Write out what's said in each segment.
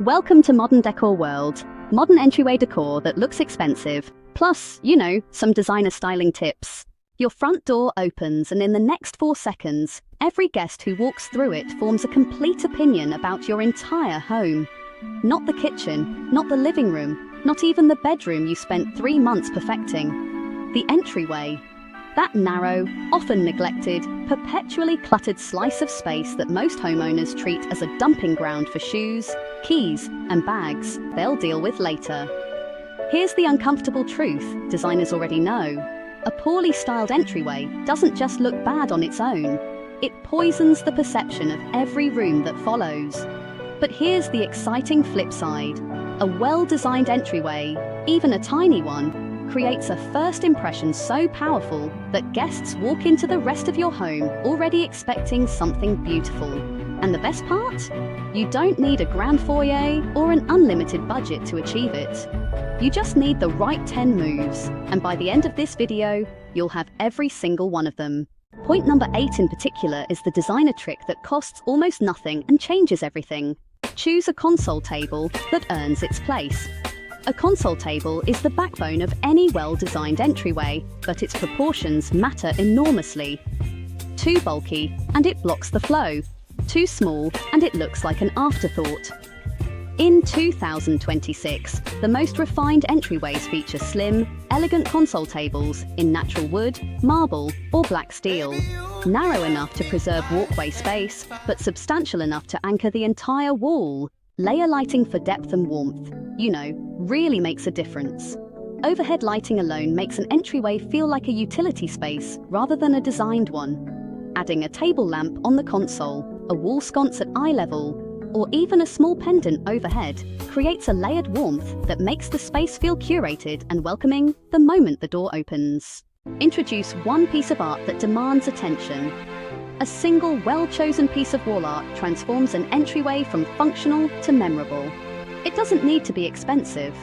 Welcome to modern decor world. Modern entryway decor that looks expensive. Plus, some designer styling tips. Your front door opens and in the next 4 seconds, every guest who walks through it forms a complete opinion about your entire home. Not the kitchen, not the living room, not even the bedroom you spent 3 months perfecting. The entryway. That narrow, often neglected, perpetually cluttered slice of space that most homeowners treat as a dumping ground for shoes, keys, and bags they'll deal with later. Here's the uncomfortable truth designers already know. A poorly styled entryway doesn't just look bad on its own. It poisons the perception of every room that follows. But here's the exciting flip side. A well-designed entryway, even a tiny one, creates a first impression so powerful that guests walk into the rest of your home already expecting something beautiful. And the best part? You don't need a grand foyer or an unlimited budget to achieve it. You just need the right 10 moves, and by the end of this video, you'll have every single one of them. Point number 8 in particular is the designer trick that costs almost nothing and changes everything. Choose a console table that earns its place. A console table is the backbone of any well-designed entryway, but its proportions matter enormously. Too bulky, and it blocks the flow. Too small, and it looks like an afterthought. In 2026, the most refined entryways feature slim, elegant console tables in natural wood, marble, or black steel. Narrow enough to preserve walkway space, but substantial enough to anchor the entire wall. Layer lighting for depth and warmth, really makes a difference. Overhead lighting alone makes an entryway feel like a utility space rather than a designed one. Adding a table lamp on the console, a wall sconce at eye level, or even a small pendant overhead creates a layered warmth that makes the space feel curated and welcoming the moment the door opens. Introduce one piece of art that demands attention. A single well-chosen piece of wall art transforms an entryway from functional to memorable. It doesn't need to be expensive.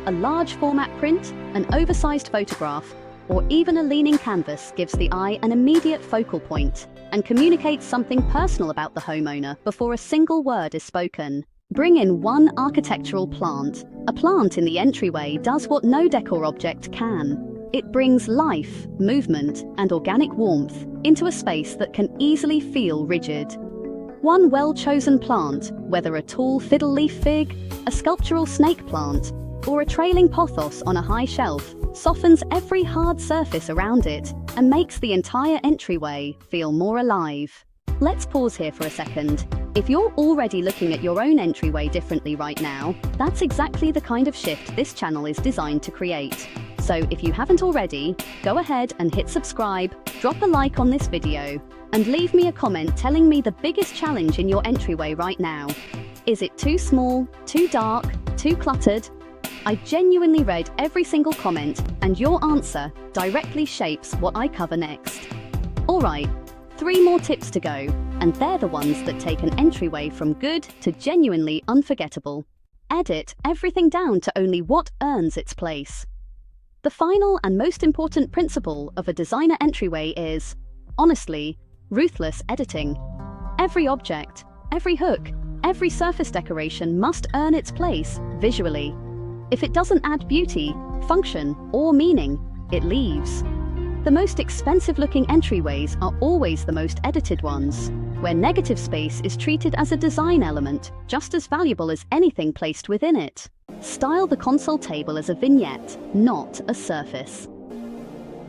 A large format print, an oversized photograph, or even a leaning canvas gives the eye an immediate focal point and communicates something personal about the homeowner before a single word is spoken. Bring in one architectural plant. A plant in the entryway does what no decor object can. It brings life, movement, and organic warmth into a space that can easily feel rigid. One well-chosen plant, whether a tall fiddle leaf fig, a sculptural snake plant, or a trailing pothos on a high shelf, softens every hard surface around it and makes the entire entryway feel more alive. Let's pause here for a second. If you're already looking at your own entryway differently right now, that's exactly the kind of shift this channel is designed to create. So if you haven't already, go ahead and hit subscribe, drop a like on this video, and leave me a comment telling me the biggest challenge in your entryway right now. Is it too small, too dark, too cluttered? I genuinely read every single comment, and your answer directly shapes what I cover next. Alright, 3 more tips to go, and they're the ones that take an entryway from good to genuinely unforgettable. Edit everything down to only what earns its place. The final and most important principle of a designer entryway is, honestly, ruthless editing. Every object, every hook, every surface decoration must earn its place visually. If it doesn't add beauty, function, or meaning, it leaves. The most expensive-looking entryways are always the most edited ones, where negative space is treated as a design element, just as valuable as anything placed within it. Style the console table as a vignette, not a surface.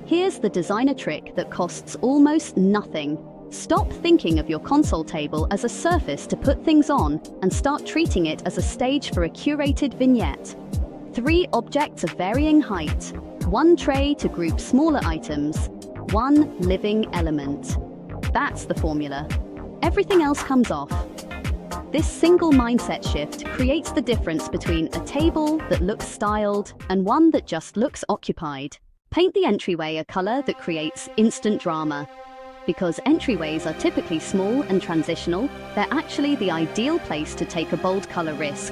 Here's the designer trick that costs almost nothing. Stop thinking of your console table as a surface to put things on and start treating it as a stage for a curated vignette. 3 objects of varying height, 1 tray to group smaller items, 1 living element. That's the formula. Everything else comes off. This single mindset shift creates the difference between a table that looks styled and one that just looks occupied. Paint the entryway a color that creates instant drama. Because entryways are typically small and transitional, they're actually the ideal place to take a bold color risk.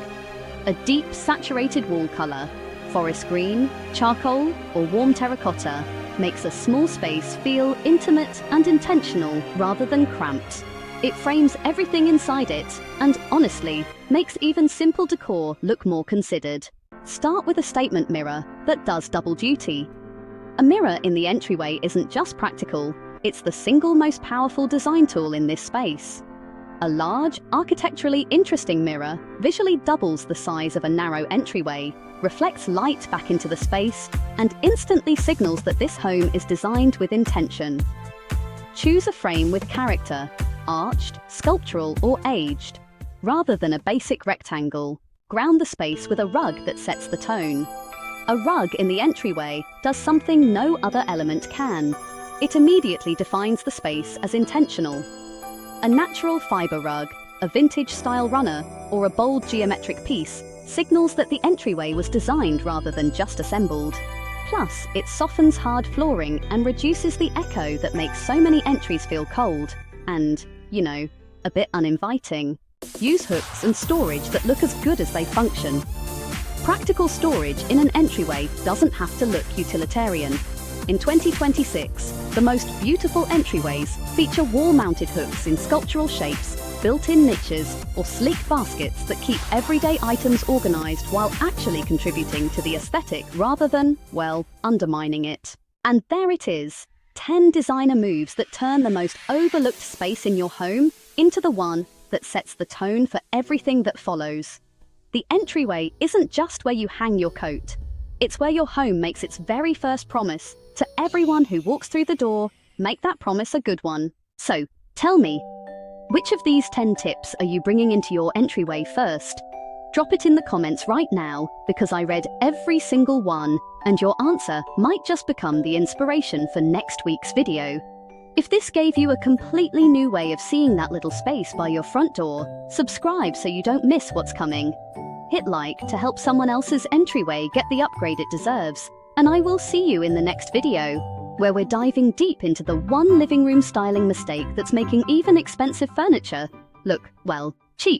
A deep, saturated wall color, forest green, charcoal, or warm terracotta, makes a small space feel intimate and intentional rather than cramped. It frames everything inside it and, honestly, makes even simple decor look more considered. Start with a statement mirror that does double duty. A mirror in the entryway isn't just practical, it's the single most powerful design tool in this space. A large, architecturally interesting mirror visually doubles the size of a narrow entryway, reflects light back into the space, and instantly signals that this home is designed with intention. Choose a frame with character, arched, sculptural, or aged. Rather than a basic rectangle, ground the space with a rug that sets the tone. A rug in the entryway does something no other element can. It immediately defines the space as intentional. A natural fiber rug, a vintage-style runner, or a bold geometric piece signals that the entryway was designed rather than just assembled. Plus, it softens hard flooring and reduces the echo that makes so many entries feel cold and, a bit uninviting. Use hooks and storage that look as good as they function. Practical storage in an entryway doesn't have to look utilitarian. In 2026, the most beautiful entryways feature wall-mounted hooks in sculptural shapes, built-in niches, or sleek baskets that keep everyday items organized while actually contributing to the aesthetic rather than, undermining it. And there it is, 10 designer moves that turn the most overlooked space in your home into the one that sets the tone for everything that follows. The entryway isn't just where you hang your coat. It's where your home makes its very first promise to everyone who walks through the door. Make that promise a good one. So, tell me, which of these 10 tips are you bringing into your entryway first? Drop it in the comments right now, because I read every single one, and your answer might just become the inspiration for next week's video. If this gave you a completely new way of seeing that little space by your front door, subscribe so you don't miss what's coming. Hit like to help someone else's entryway get the upgrade it deserves, and I will see you in the next video, where we're diving deep into the one living room styling mistake that's making even expensive furniture look, cheap.